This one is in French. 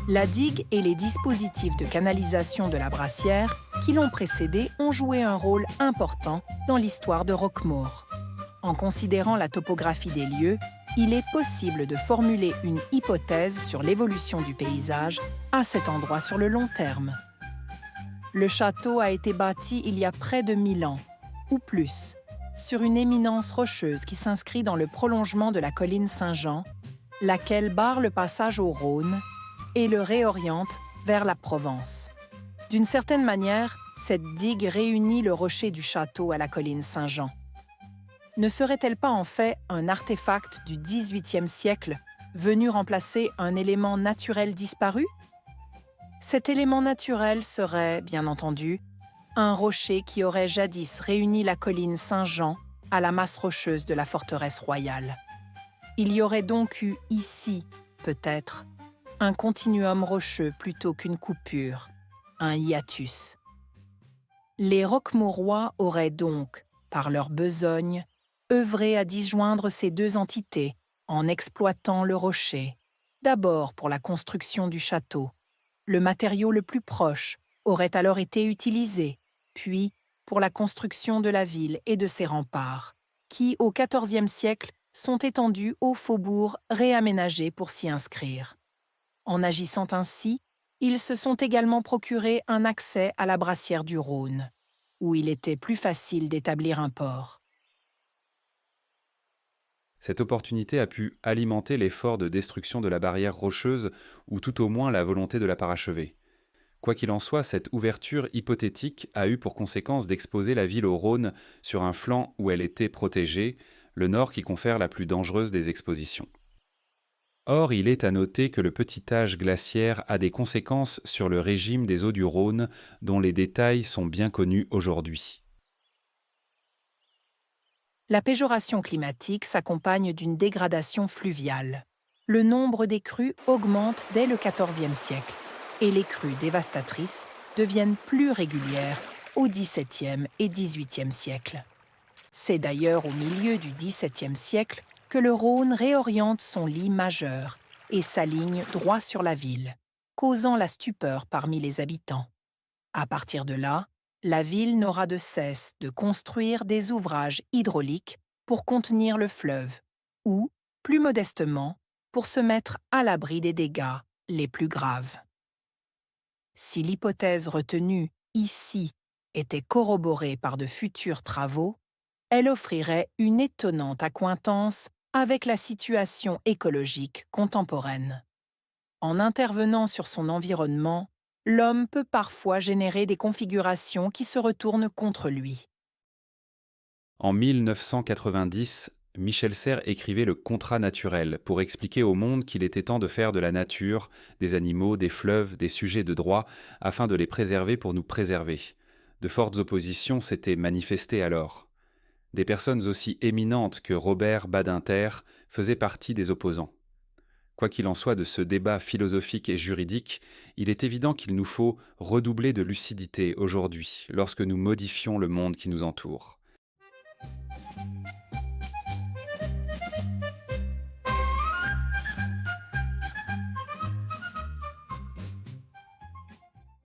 La digue et les dispositifs de canalisation de la Brassière qui l'ont précédée ont joué un rôle important dans l'histoire de Roquemaure. En considérant la topographie des lieux, il est possible de formuler une hypothèse sur l'évolution du paysage à cet endroit sur le long terme. Le château a été bâti il y a près de 1000 ans, ou plus, sur une éminence rocheuse qui s'inscrit dans le prolongement de la colline Saint-Jean, laquelle barre le passage au Rhône et le réoriente vers la Provence. D'une certaine manière, cette digue réunit le rocher du château à la colline Saint-Jean. Ne serait-elle pas en fait un artefact du XVIIIe siècle venu remplacer un élément naturel disparu? Cet élément naturel serait, bien entendu, un rocher qui aurait jadis réuni la colline Saint-Jean à la masse rocheuse de la forteresse royale. Il y aurait donc eu ici, peut-être, un continuum rocheux plutôt qu'une coupure, un hiatus. Les Roquemaurois auraient donc, par leur besogne, œuvré à disjoindre ces deux entités en exploitant le rocher, d'abord pour la construction du château. Le matériau le plus proche aurait alors été utilisé, puis pour la construction de la ville et de ses remparts, qui, au XIVe siècle, sont étendus aux faubourgs réaménagés pour s'y inscrire. En agissant ainsi, ils se sont également procuré un accès à la Brassière du Rhône, où il était plus facile d'établir un port. Cette opportunité a pu alimenter l'effort de destruction de la barrière rocheuse ou tout au moins la volonté de la parachever. Quoi qu'il en soit, cette ouverture hypothétique a eu pour conséquence d'exposer la ville au Rhône sur un flanc où elle était protégée, le nord qui confère la plus dangereuse des expositions. Or, il est à noter que le petit âge glaciaire a des conséquences sur le régime des eaux du Rhône, dont les détails sont bien connus aujourd'hui. La péjoration climatique s'accompagne d'une dégradation fluviale. Le nombre des crues augmente dès le XIVe siècle et les crues dévastatrices deviennent plus régulières au XVIIe et XVIIIe siècle. C'est d'ailleurs au milieu du XVIIe siècle que le Rhône réoriente son lit majeur et s'aligne droit sur la ville, causant la stupeur parmi les habitants. À partir de là, la ville n'aura de cesse de construire des ouvrages hydrauliques pour contenir le fleuve ou, plus modestement, pour se mettre à l'abri des dégâts les plus graves. Si l'hypothèse retenue ici était corroborée par de futurs travaux, elle offrirait une étonnante accointance avec la situation écologique contemporaine. En intervenant sur son environnement, l'homme peut parfois générer des configurations qui se retournent contre lui. En 1990, Michel Serres écrivait le Contrat naturel pour expliquer au monde qu'il était temps de faire de la nature, des animaux, des fleuves, des sujets de droit, afin de les préserver pour nous préserver. De fortes oppositions s'étaient manifestées alors. Des personnes aussi éminentes que Robert Badinter faisaient partie des opposants. Quoi qu'il en soit de ce débat philosophique et juridique, il est évident qu'il nous faut redoubler de lucidité aujourd'hui lorsque nous modifions le monde qui nous entoure.